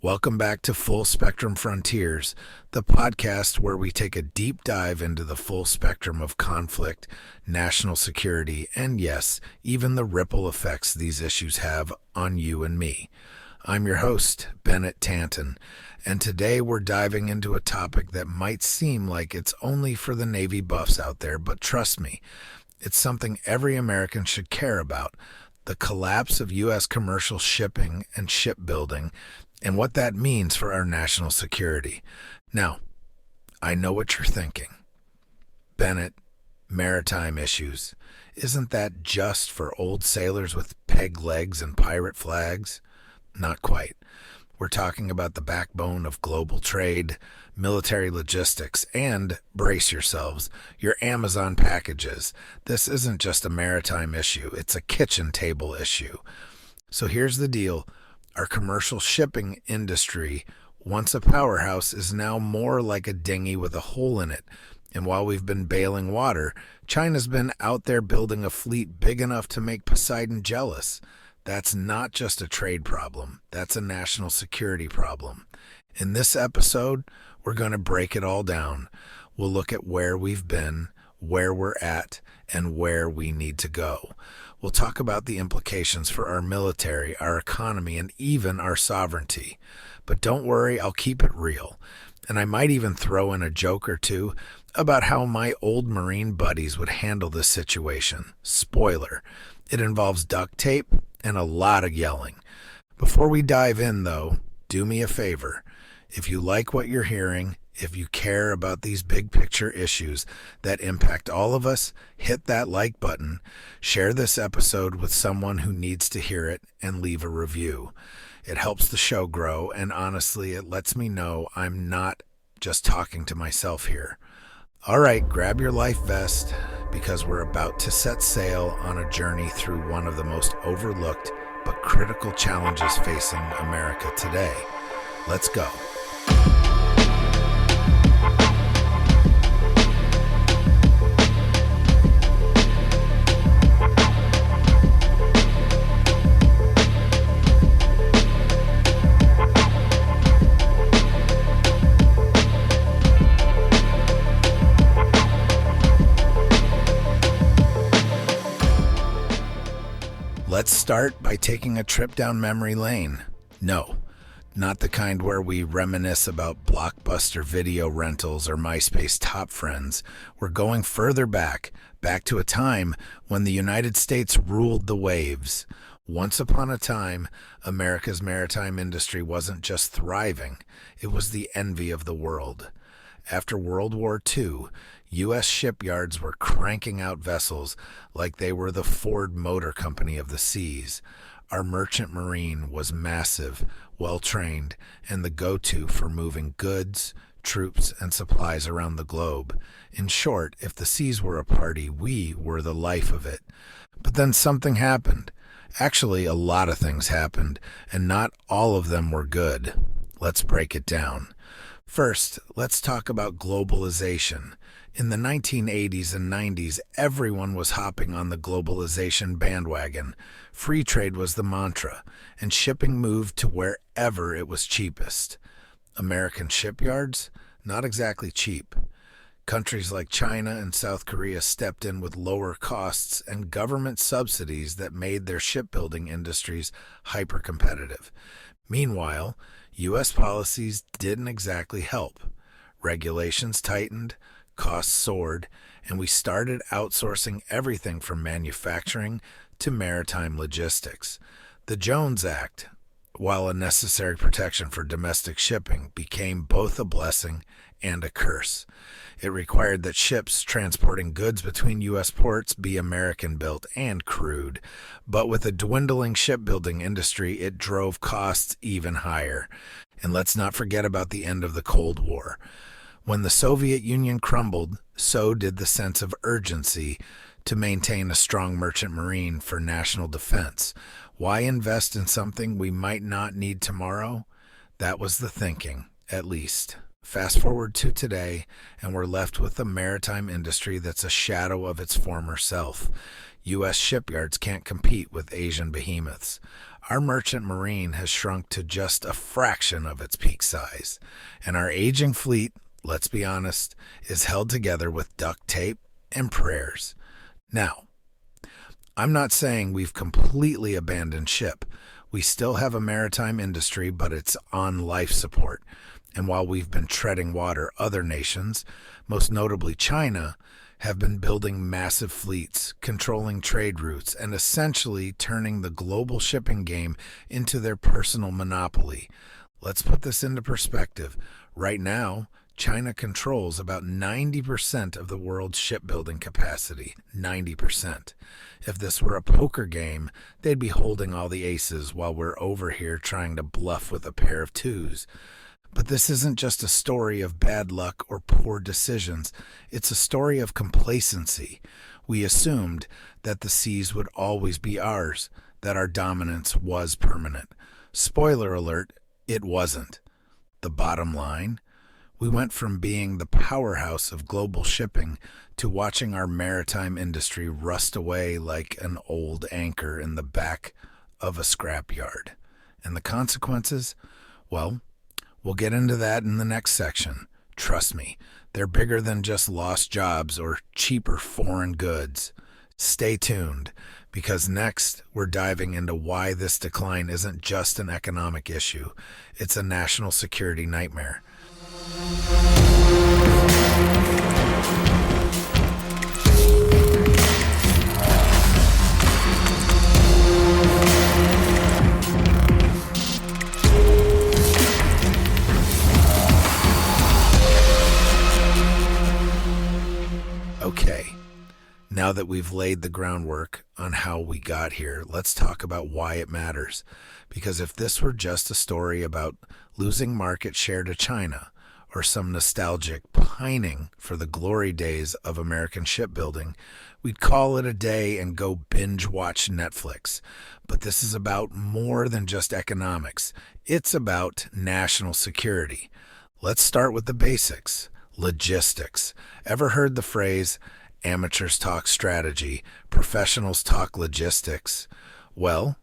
Welcome back to Full Spectrum Frontiers, the podcast where we take a deep dive into the full spectrum of conflict, national security, and yes, even the ripple effects these issues have on you and me. I'm your host, Bennett Tanton, and today we're diving into a topic that might seem like it's only for the Navy buffs out there, but trust me, it's something every American should care about: the collapse of U.S. commercial shipping and shipbuilding, and what that means for our national security. Now, I know what you're thinking. Bennett, maritime issues. Isn't that just for old sailors with peg legs and pirate flags? Not quite. We're talking about the backbone of global trade, military logistics, and, brace yourselves, your Amazon packages. This isn't just a maritime issue, it's a kitchen table issue. So here's the deal. Our commercial shipping industry, once a powerhouse, is now more like a dinghy with a hole in it. And while we've been bailing water, China's been out there building a fleet big enough to make Poseidon jealous. That's not just a trade problem. That's a national security problem. In this episode, we're going to break it all down. We'll look at where we've been, where we're at, and where we need to go. We'll talk about the implications for our military, our economy, and even our sovereignty. But don't worry, I'll keep it real. And I might even throw in a joke or two about how my old Marine buddies would handle this situation. Spoiler, it involves duct tape and a lot of yelling. Before we dive in, though, do me a favor. If you like what you're hearing, if you care about these big picture issues that impact all of us, hit that like button, share this episode with someone who needs to hear it, and leave a review. It helps the show grow, and honestly, it lets me know I'm not just talking to myself here. All right, grab your life vest, because we're about to set sail on a journey through one of the most overlooked but critical challenges facing America today. Let's go. Let's start by taking a trip down memory lane. No, not the kind where we reminisce about Blockbuster video rentals or MySpace top friends. We're going further back to a time when the United States ruled the waves. Once upon a time, America's maritime industry wasn't just thriving, it was the envy of the world. After World War II, U.S. shipyards were cranking out vessels like they were the Ford Motor Company of the seas. Our merchant marine was massive, well-trained, and the go-to for moving goods, troops, and supplies around the globe. In short, if the seas were a party, we were the life of it. But then something happened. Actually, a lot of things happened, and not all of them were good. Let's break it down. First, let's talk about globalization. In the 1980s and 90s, everyone was hopping on the globalization bandwagon. Free trade was the mantra, and shipping moved to wherever it was cheapest. American shipyards? Not exactly cheap. Countries like China and South Korea stepped in with lower costs and government subsidies that made their shipbuilding industries hyper-competitive. Meanwhile, U.S. policies didn't exactly help. Regulations tightened, costs soared, and we started outsourcing everything from manufacturing to maritime logistics. The Jones Act, while a necessary protection for domestic shipping, became both a blessing and a curse. It required that ships transporting goods between U.S. ports be American-built and crewed, but with a dwindling shipbuilding industry, it drove costs even higher. And let's not forget about the end of the Cold War. When the Soviet Union crumbled, so did the sense of urgency to maintain a strong merchant marine for national defense. Why invest in something we might not need tomorrow? That was the thinking, at least. Fast forward to today, and we're left with a maritime industry that's a shadow of its former self. U.S. shipyards can't compete with Asian behemoths. Our merchant marine has shrunk to just a fraction of its peak size, and our aging fleet, let's be honest, is held together with duct tape and prayers. Now, I'm not saying we've completely abandoned ship. We still have a maritime industry, but it's on life support. And while we've been treading water, other nations, most notably China, have been building massive fleets, controlling trade routes, and essentially turning the global shipping game into their personal monopoly. Let's put this into perspective. Right now, China controls about 90% of the world's shipbuilding capacity. 90%. If this were a poker game, they'd be holding all the aces while we're over here trying to bluff with a pair of twos. But this isn't just a story of bad luck or poor decisions. It's a story of complacency. We assumed that the seas would always be ours, that our dominance was permanent. Spoiler alert, it wasn't. The bottom line? We went from being the powerhouse of global shipping to watching our maritime industry rust away like an old anchor in the back of a scrapyard. And the consequences? Well, we'll get into that in the next section. Trust me, they're bigger than just lost jobs or cheaper foreign goods. Stay tuned, because next we're diving into why this decline isn't just an economic issue. It's a national security nightmare. Okay, now that we've laid the groundwork on how we got here, let's talk about why it matters. Because if this were just a story about losing market share to China, or some nostalgic pining for the glory days of American shipbuilding, we'd call it a day and go binge watch Netflix. But this is about more than just economics. It's about national security. Let's start with the basics. Logistics. Ever heard the phrase, amateurs talk strategy, professionals talk logistics? Well,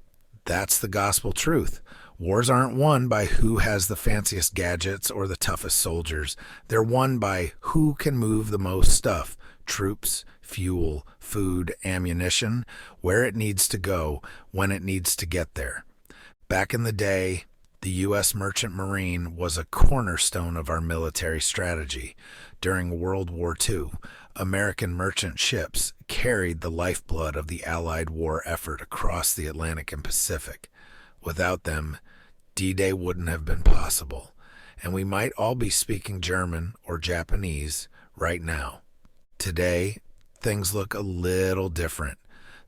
that's the gospel truth. Wars aren't won by who has the fanciest gadgets or the toughest soldiers. They're won by who can move the most stuff. Troops, fuel, food, ammunition, where it needs to go, when it needs to get there. Back in the day, the U.S. Merchant Marine was a cornerstone of our military strategy. During World War II, American merchant ships carried the lifeblood of the Allied war effort across the Atlantic and Pacific. Without them, D-Day wouldn't have been possible, and we might all be speaking German or Japanese right now. Today, things look a little different.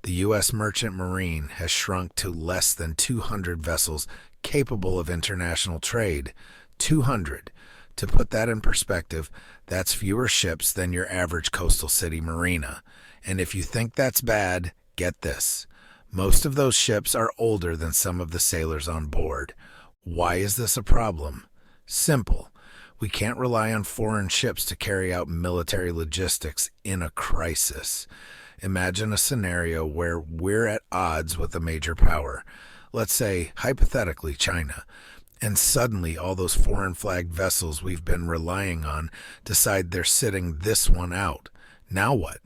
The U.S. Merchant Marine has shrunk to less than 200 vessels capable of international trade. 200. To put that in perspective, that's fewer ships than your average coastal city marina. And if you think that's bad, get this. Most of those ships are older than some of the sailors on board. Why is this a problem? Simple. We can't rely on foreign ships to carry out military logistics in a crisis. Imagine a scenario where we're at odds with a major power. Let's say, hypothetically, China. And suddenly all those foreign flagged vessels we've been relying on decide they're sitting this one out. Now what?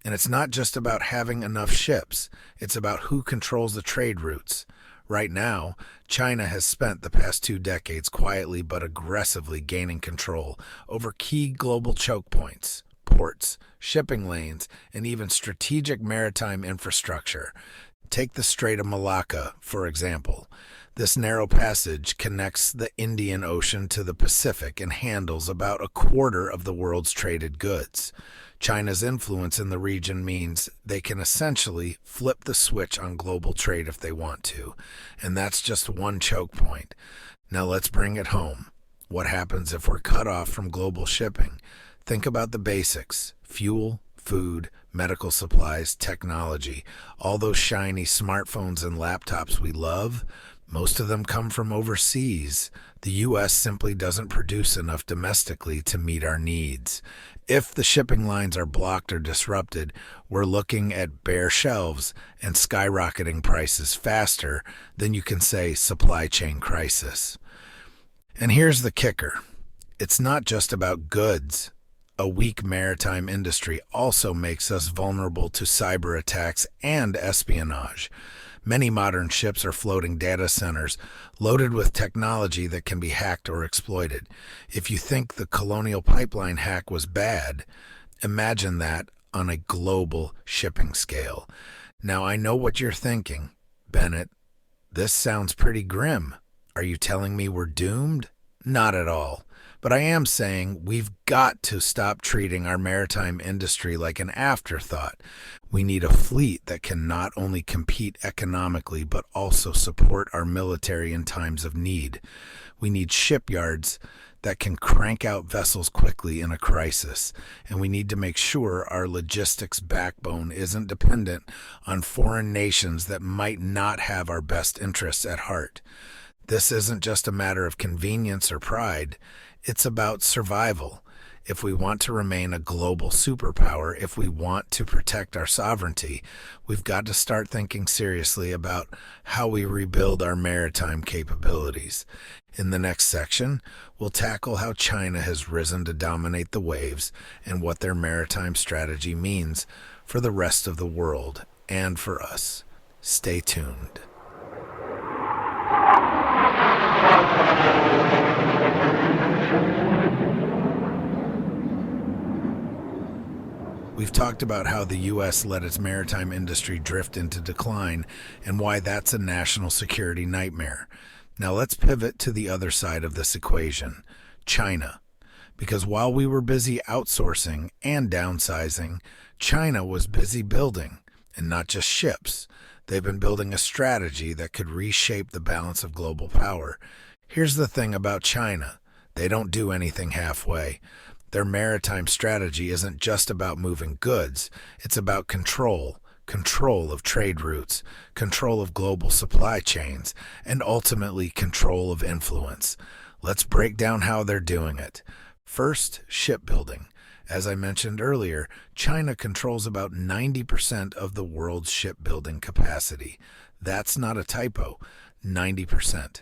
And it's not just about having enough ships. It's about who controls the trade routes. Right now, China has spent the past 2 decades quietly but aggressively gaining control over key global choke points, ports, shipping lanes, and even strategic maritime infrastructure. Take the Strait of Malacca, for example. This narrow passage connects the Indian Ocean to the Pacific and handles about a quarter of the world's traded goods. China's influence in the region means they can essentially flip the switch on global trade if they want to, and that's just one choke point. Now let's bring it home. What happens if we're cut off from global shipping? Think about the basics: fuel, food, medical supplies, technology, all those shiny smartphones and laptops we love. Most of them come from overseas. The U.S. simply doesn't produce enough domestically to meet our needs. If the shipping lines are blocked or disrupted, we're looking at bare shelves and skyrocketing prices faster than you can say supply chain crisis. And here's the kicker. It's not just about goods. A weak maritime industry also makes us vulnerable to cyber attacks and espionage. Many modern ships are floating data centers loaded with technology that can be hacked or exploited. If you think the Colonial Pipeline hack was bad, imagine that on a global shipping scale. Now, I know what you're thinking. Bennett, this sounds pretty grim. Are you telling me we're doomed? Not at all. But I am saying we've got to stop treating our maritime industry like an afterthought. We need a fleet that can not only compete economically, but also support our military in times of need. We need shipyards that can crank out vessels quickly in a crisis, and we need to make sure our logistics backbone isn't dependent on foreign nations that might not have our best interests at heart. This isn't just a matter of convenience or pride. It's about survival. If we want to remain a global superpower, if we want to protect our sovereignty, we've got to start thinking seriously about how we rebuild our maritime capabilities. In the next section, we'll tackle how China has risen to dominate the waves and what their maritime strategy means for the rest of the world and for us. Stay tuned. We've talked about how the U.S. let its maritime industry drift into decline and why that's a national security nightmare. Now let's pivot to the other side of this equation, China. Because while we were busy outsourcing and downsizing, China was busy building, and not just ships. They've been building a strategy that could reshape the balance of global power. Here's the thing about China. They don't do anything halfway. Their maritime strategy isn't just about moving goods. It's about control of trade routes, control of global supply chains, and ultimately control of influence. Let's break down how they're doing it. First, shipbuilding. As I mentioned earlier, China controls about 90% of the world's shipbuilding capacity. That's not a typo, 90%.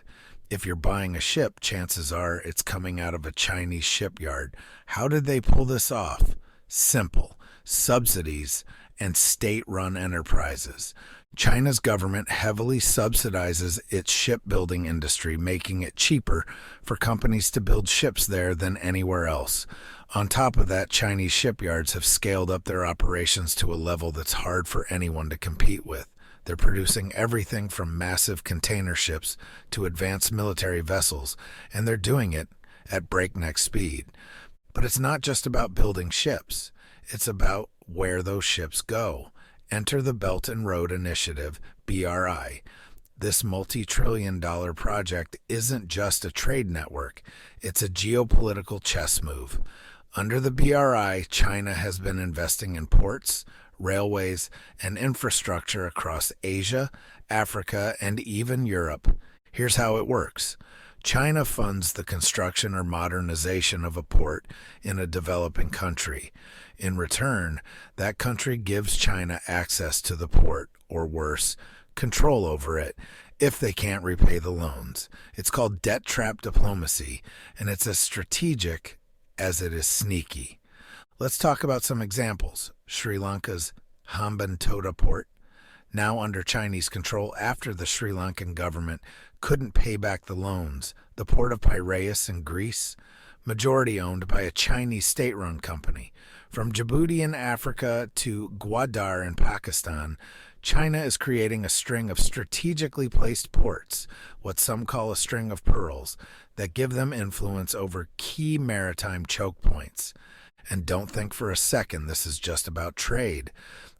If you're buying a ship, chances are it's coming out of a Chinese shipyard. How did they pull this off? Simple. Subsidies and state-run enterprises. China's government heavily subsidizes its shipbuilding industry, making it cheaper for companies to build ships there than anywhere else. On top of that, Chinese shipyards have scaled up their operations to a level that's hard for anyone to compete with. They're producing everything from massive container ships to advanced military vessels, and they're doing it at breakneck speed. But it's not just about building ships. It's about where those ships go. Enter the Belt and Road Initiative, BRI. This multi-trillion-dollar project isn't just a trade network. It's a geopolitical chess move. Under the BRI, China has been investing in ports, railways, and infrastructure across Asia, Africa, and even Europe. Here's how it works. China funds the construction or modernization of a port in a developing country. In return, that country gives China access to the port, or worse, control over it, if they can't repay the loans. It's called debt trap diplomacy, and it's as strategic as it is sneaky. Let's talk about some examples. Sri Lanka's Hambantota port, now under Chinese control after the Sri Lankan government couldn't pay back the loans. The port of Piraeus in Greece, majority owned by a Chinese state-run company. From Djibouti in Africa to Gwadar in Pakistan, China is creating a string of strategically placed ports, what some call a string of pearls, that give them influence over key maritime choke points. And don't think for a second this is just about trade.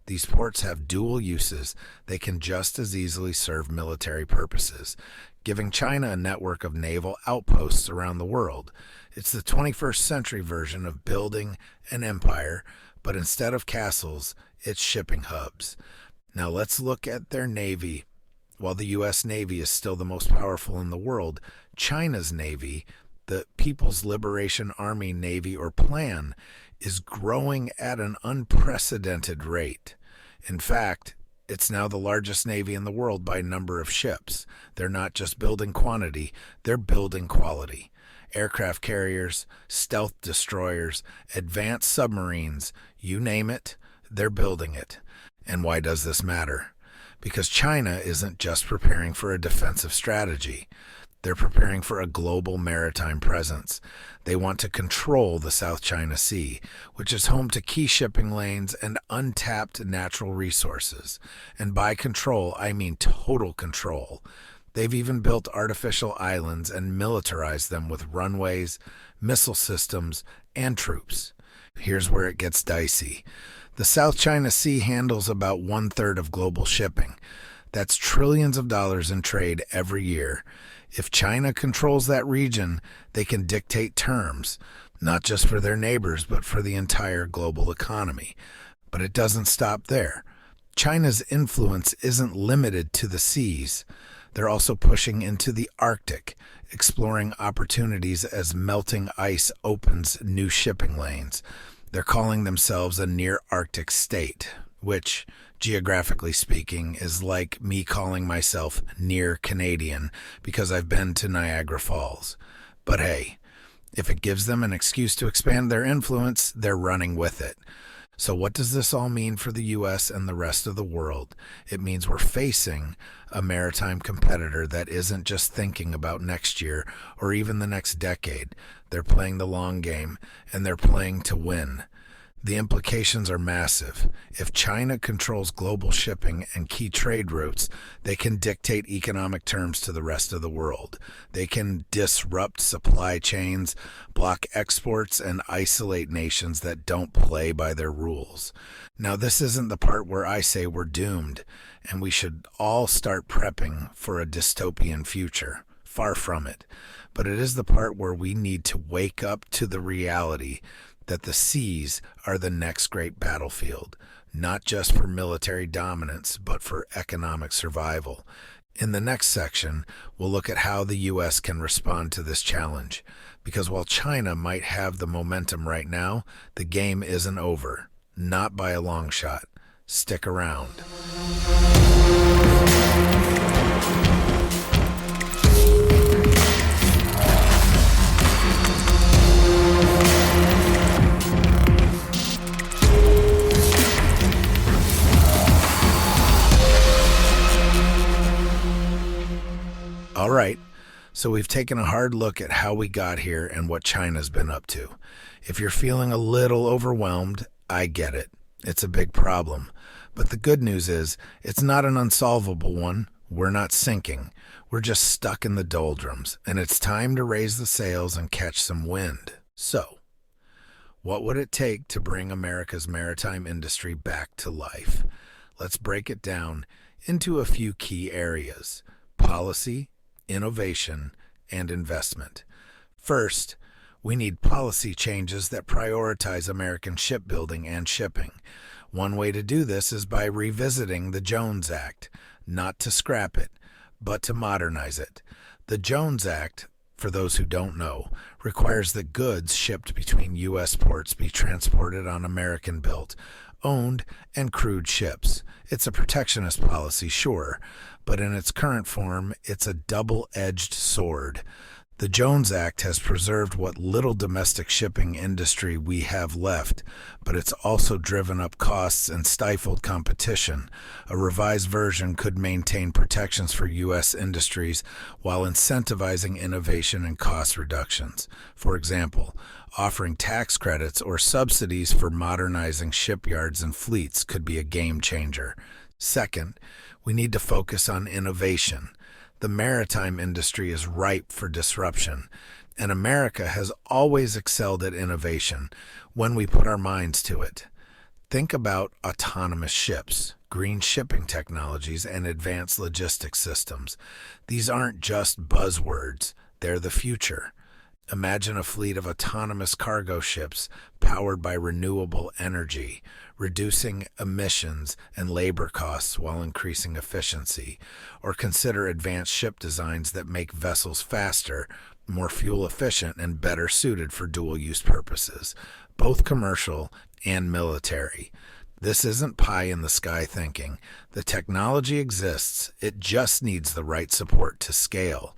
These ports have dual uses. They can just as easily serve military purposes, giving China a network of naval outposts around the world. It's the 21st century version of building an empire, but instead of castles, it's shipping hubs. Now let's look at their navy. While the U.S. Navy is still the most powerful in the world, China's Navy, the People's Liberation Army Navy or PLAN, is growing at an unprecedented rate. In fact, it's now the largest navy in the world by number of ships. They're not just building quantity, they're building quality. Aircraft carriers, stealth destroyers, advanced submarines, you name it, they're building it. And why does this matter? Because China isn't just preparing for a defensive strategy. They're preparing for a global maritime presence. They want to control the South China Sea, which is home to key shipping lanes and untapped natural resources. And by control, I mean total control. They've even built artificial islands and militarized them with runways, missile systems, and troops. Here's where it gets dicey. The South China Sea handles about 1/3 of global shipping. That's trillions of dollars in trade every year. If China controls that region, they can dictate terms, not just for their neighbors, but for the entire global economy. But it doesn't stop there. China's influence isn't limited to the seas. They're also pushing into the Arctic, exploring opportunities as melting ice opens new shipping lanes. They're calling themselves a near-Arctic state, which, geographically speaking, is like me calling myself near Canadian because I've been to Niagara Falls. But hey, if it gives them an excuse to expand their influence, they're running with it. So what does this all mean for the U.S. and the rest of the world? It means we're facing a maritime competitor that isn't just thinking about next year or even the next decade. They're playing the long game, and they're playing to win. The implications are massive. If China controls global shipping and key trade routes, they can dictate economic terms to the rest of the world. They can disrupt supply chains, block exports, and isolate nations that don't play by their rules. Now, this isn't the part where I say we're doomed, and we should all start prepping for a dystopian future. Far from it. But it is the part where we need to wake up to the reality that the seas are the next great battlefield, not just for military dominance, but for economic survival. In the next section, we'll look at how the U.S. can respond to this challenge, because while China might have the momentum right now, the game isn't over, not by a long shot. Stick around. All right, so we've taken a hard look at how we got here and what China's been up to. If you're feeling a little overwhelmed, I get it. It's a big problem. But the good news is, it's not an unsolvable one. We're not sinking. We're just stuck in the doldrums, and it's time to raise the sails and catch some wind. So, what would it take to bring America's maritime industry back to life? Let's break it down into a few key areas: policy, innovation, and investment. First, we need policy changes that prioritize American shipbuilding and shipping. One way to do this is by revisiting the Jones Act, not to scrap it, but to modernize it. The Jones Act, for those who don't know, requires that goods shipped between U.S. ports be transported on American-built, owned, and crewed ships. It's a protectionist policy, sure, but in its current form, it's a double-edged sword. The Jones Act has preserved what little domestic shipping industry we have left, but it's also driven up costs and stifled competition. A revised version could maintain protections for U.S. industries while incentivizing innovation and cost reductions. For example, offering tax credits or subsidies for modernizing shipyards and fleets could be a game changer. Second, we need to focus on innovation. The maritime industry is ripe for disruption, and America has always excelled at innovation when we put our minds to it. Think about autonomous ships, green shipping technologies, and advanced logistics systems. These aren't just buzzwords, they're the future. Imagine a fleet of autonomous cargo ships powered by renewable energy, reducing emissions and labor costs while increasing efficiency. Or consider advanced ship designs that make vessels faster, more fuel efficient, and better suited for dual use purposes, both commercial and military. This isn't pie in the sky thinking. The technology exists, it just needs the right support to scale.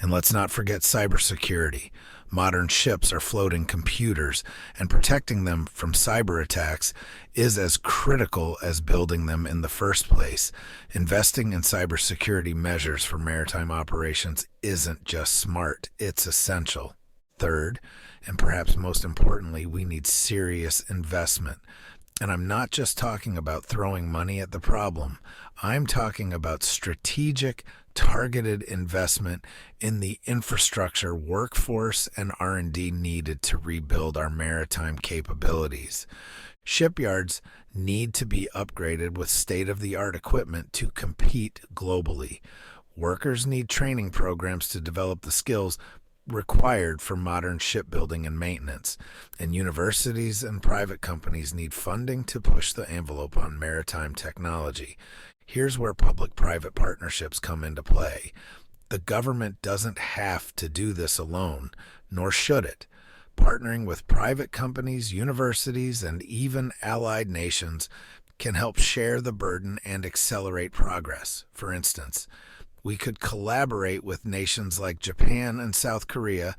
And let's not forget cybersecurity. Modern ships are floating computers, and protecting them from cyber attacks is as critical as building them in the first place. Investing in cybersecurity measures for maritime operations isn't just smart, it's essential. Third, and perhaps most importantly, we need serious investment. And I'm not just talking about throwing money at the problem. I'm talking about strategic, targeted investment in the infrastructure, workforce, and R&D needed to rebuild our maritime capabilities. Shipyards need to be upgraded with state-of-the-art equipment to compete globally. Workers need training programs to develop the skills required for modern shipbuilding and maintenance, and universities and private companies need funding to push the envelope on maritime technology. Here's where public-private partnerships come into play. The government doesn't have to do this alone, nor should it. Partnering with private companies, universities, and even allied nations can help share the burden and accelerate progress. For instance, we could collaborate with nations like Japan and South Korea,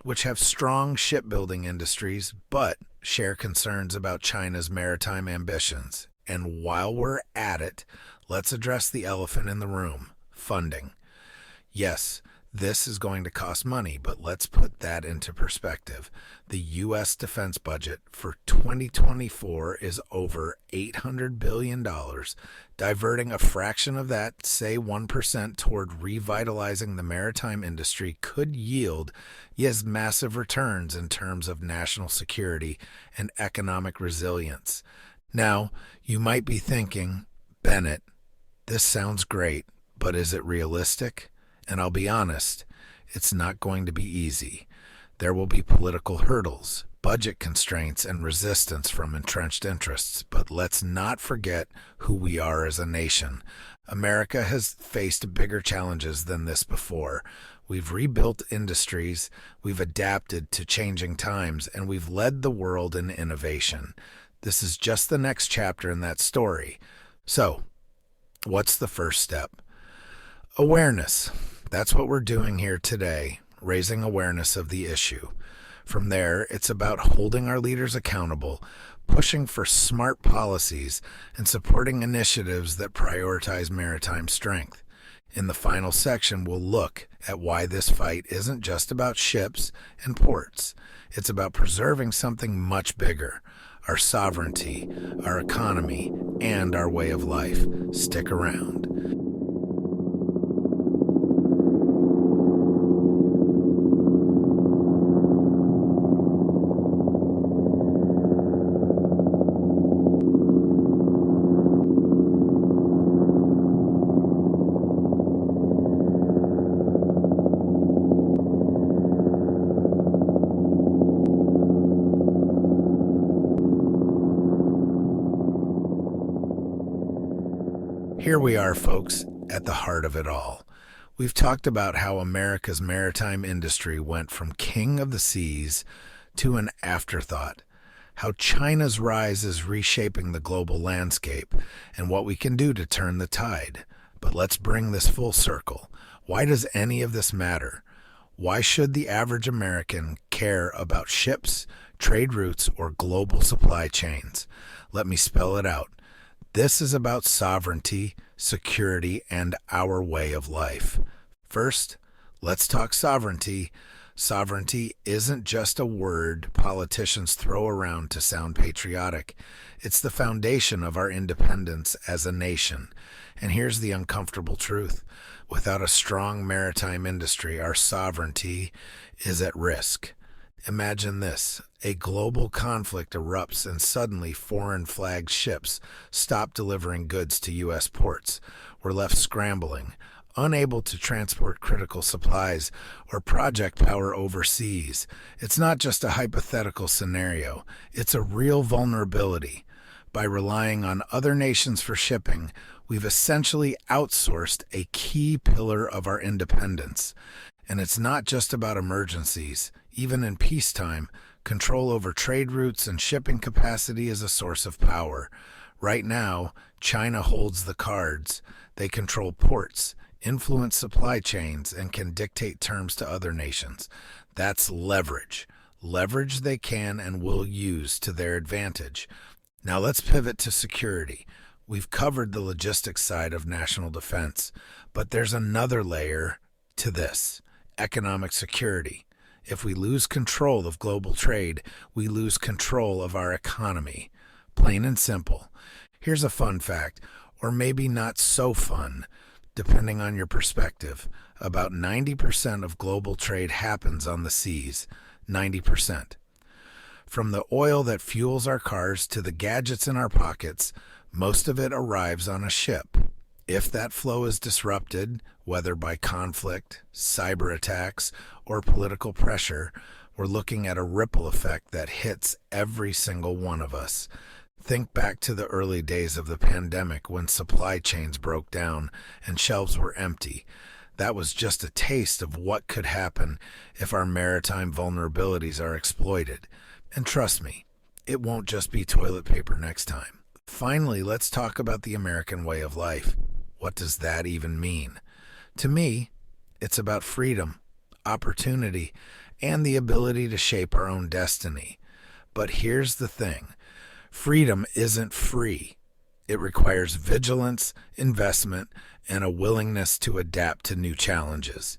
which have strong shipbuilding industries but share concerns about China's maritime ambitions. And while we're at it, let's address the elephant in the room: funding. Yes, this is going to cost money, but let's put that into perspective. The U.S. defense budget for 2024 is over $800 billion. Diverting a fraction of that, say 1%, toward revitalizing the maritime industry could yield, yes, massive returns in terms of national security and economic resilience. Now, you might be thinking, Bennett, this sounds great, but is it realistic? And I'll be honest, it's not going to be easy. There will be political hurdles, budget constraints, and resistance from entrenched interests. But let's not forget who we are as a nation. America has faced bigger challenges than this before. We've rebuilt industries, we've adapted to changing times, and we've led the world in innovation. This is just the next chapter in that story. So, what's the first step? Awareness. That's what we're doing here today, raising awareness of the issue. From there, it's about holding our leaders accountable, pushing for smart policies, and supporting initiatives that prioritize maritime strength. In the final section, we'll look at why this fight isn't just about ships and ports. It's about preserving something much bigger: our sovereignty, our economy, and our way of life. Stick around. Here we are, folks, at the heart of it all. We've talked about how America's maritime industry went from king of the seas to an afterthought, how China's rise is reshaping the global landscape, and what we can do to turn the tide. But let's bring this full circle. Why does any of this matter? Why should the average American care about ships, trade routes, or global supply chains? Let me spell it out. This is about sovereignty, security, and our way of life. First, let's talk sovereignty. Sovereignty isn't just a word politicians throw around to sound patriotic. It's the foundation of our independence as a nation. And here's the uncomfortable truth. Without a strong maritime industry, our sovereignty is at risk. Imagine this: a global conflict erupts and suddenly foreign-flagged ships stop delivering goods to U.S. ports. We're left scrambling, unable to transport critical supplies or project power overseas. It's not just a hypothetical scenario, it's a real vulnerability. By relying on other nations for shipping, we've essentially outsourced a key pillar of our independence. And it's not just about emergencies. Even in peacetime, control over trade routes and shipping capacity is a source of power. Right now, China holds the cards. They control ports, influence supply chains, and can dictate terms to other nations. That's leverage. Leverage they can and will use to their advantage. Now let's pivot to security. We've covered the logistics side of national defense, but there's another layer to this: economic security. If we lose control of global trade, we lose control of our economy. Plain and simple. Here's a fun fact, or maybe not so fun, depending on your perspective. About 90% of global trade happens on the seas. 90%. From the oil that fuels our cars to the gadgets in our pockets, most of it arrives on a ship. If that flow is disrupted, whether by conflict, cyber attacks, or political pressure, we're looking at a ripple effect that hits every single one of us. Think back to the early days of the pandemic when supply chains broke down and shelves were empty. That was just a taste of what could happen if our maritime vulnerabilities are exploited. And trust me, it won't just be toilet paper next time. Finally, let's talk about the American way of life. What does that even mean? To me, it's about freedom, opportunity, and the ability to shape our own destiny. But here's the thing. Freedom isn't free. It requires vigilance, investment, and a willingness to adapt to new challenges.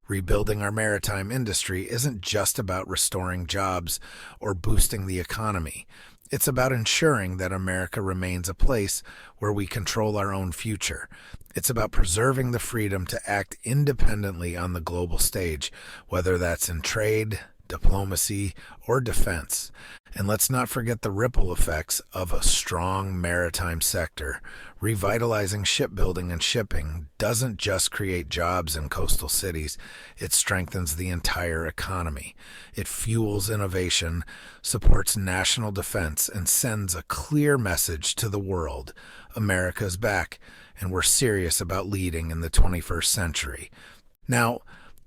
Rebuilding our maritime industry isn't just about restoring jobs or boosting the economy. It's about ensuring that America remains a place where we control our own future. It's about preserving the freedom to act independently on the global stage, whether that's in trade, diplomacy, or defense. And let's not forget the ripple effects of a strong maritime sector. Revitalizing shipbuilding and shipping doesn't just create jobs in coastal cities, it strengthens the entire economy. It fuels innovation, supports national defense, and sends a clear message to the world. America's back, and we're serious about leading in the 21st century. Now,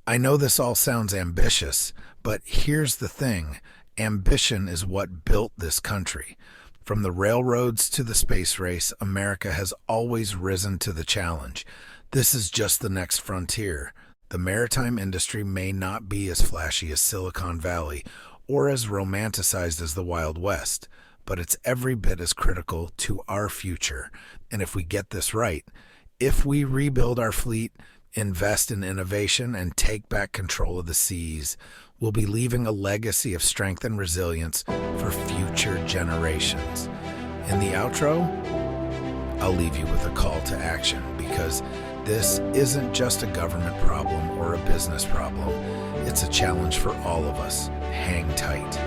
I know this all sounds ambitious, but here's the thing. Ambition is what built this country. From the railroads to the space race, America has always risen to the challenge. This is just the next frontier. The maritime industry may not be as flashy as Silicon Valley or as romanticized as the Wild West, but it's every bit as critical to our future. And if we get this right, if we rebuild our fleet, invest in innovation, and take back control of the seas, we'll be leaving a legacy of strength and resilience for future generations. In the outro, I'll leave you with a call to action, because this isn't just a government problem or a business problem. It's a challenge for all of us. Hang tight.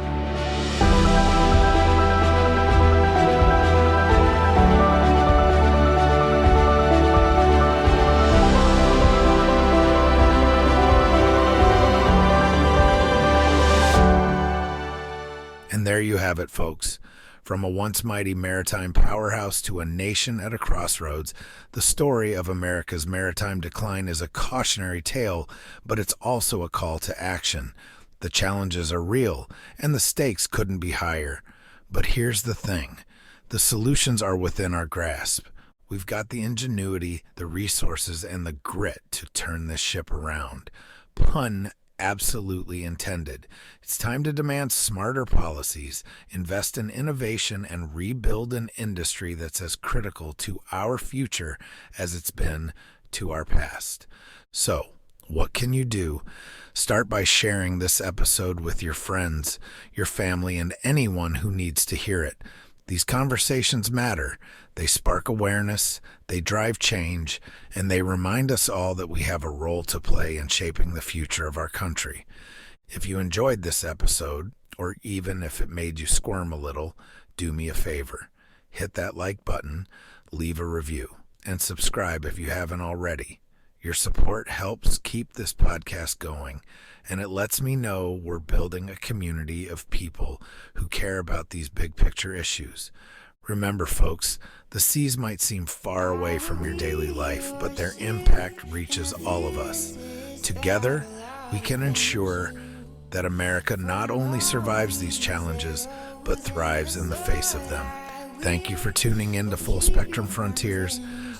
And there you have it, folks. From a once mighty maritime powerhouse to a nation at a crossroads, the story of America's maritime decline is a cautionary tale, but it's also a call to action. The challenges are real, and the stakes couldn't be higher. But here's the thing. The solutions are within our grasp. We've got the ingenuity, the resources, and the grit to turn this ship around. Pun absolutely intended. It's time to demand smarter policies, invest in innovation, and rebuild an industry that's as critical to our future as it's been to our past. So, what can you do? Start by sharing this episode with your friends, your family, and anyone who needs to hear it. These conversations matter. They spark awareness, they drive change, and they remind us all that we have a role to play in shaping the future of our country. If you enjoyed this episode, or even if it made you squirm a little, do me a favor. Hit that like button, leave a review, and subscribe if you haven't already. Your support helps keep this podcast going, and it lets me know we're building a community of people who care about these big picture issues. Remember, folks, the seas might seem far away from your daily life, but their impact reaches all of us. Together, we can ensure that America not only survives these challenges, but thrives in the face of them. Thank you for tuning in to Full Spectrum Frontiers.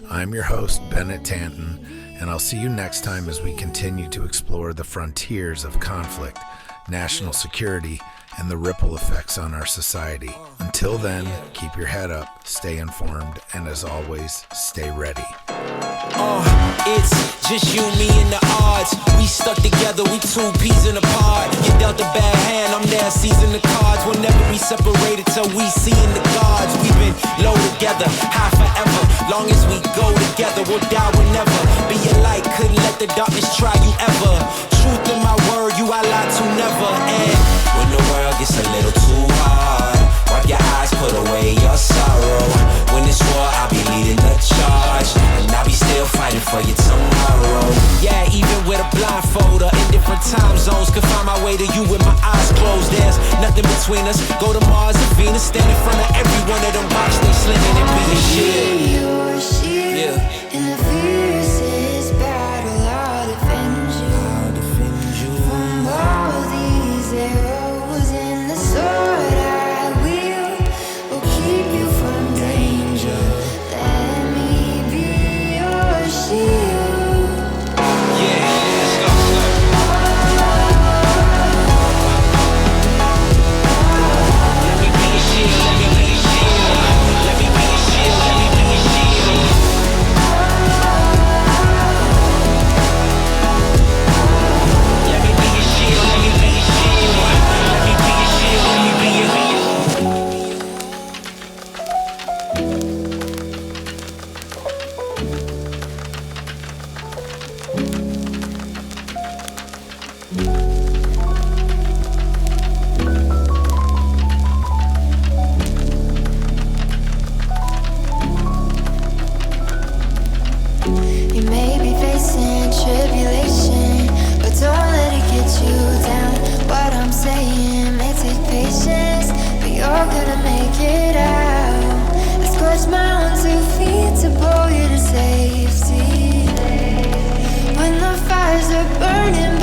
I'm your host, Bennett Tanton, and I'll see you next time as we continue to explore the frontiers of conflict, national security, and the ripple effects on our society. Until then, keep your head up, stay informed, and as always, stay ready. It's just you, me, and the odds. We stuck together, we two peas in a pod. You dealt a bad hand, I'm there seizing the cards. We'll never be separated till we seeing the gods. We've been low together, high forever. Long as we go together, we'll die whenever. Be a light, couldn't let the darkness try you ever. Truth in my word, you I lie to never. And when the world gets a little too hard, wipe your eyes, put away your sorrow. When it's war, I'll be leading the charge, and I'll be still fighting for you tomorrow. Yeah, even with a blindfold or in different time zones, could find my way to you with my eyes closed. There's nothing between us. Go to Mars and Venus, stand in front of every one of them rocks, they slimming and be a shield. Your shield, yeah. In the fiercest battle, I'll defend you. From all these arrows in the sword I wield, will keep you from danger. Let me be your shield. Yeah, let's go. Let me be your shield, let me be your shield. Let me be your shield, let me be your shield. Let me be your shield, let me be your shield. Let me be your shield, let me be your shield. You may be facing tribulation, but don't let it get you down. What I'm saying may take patience, but you're gonna make it out. I scorched my own 2 feet to pull you to safety. When the fires are burning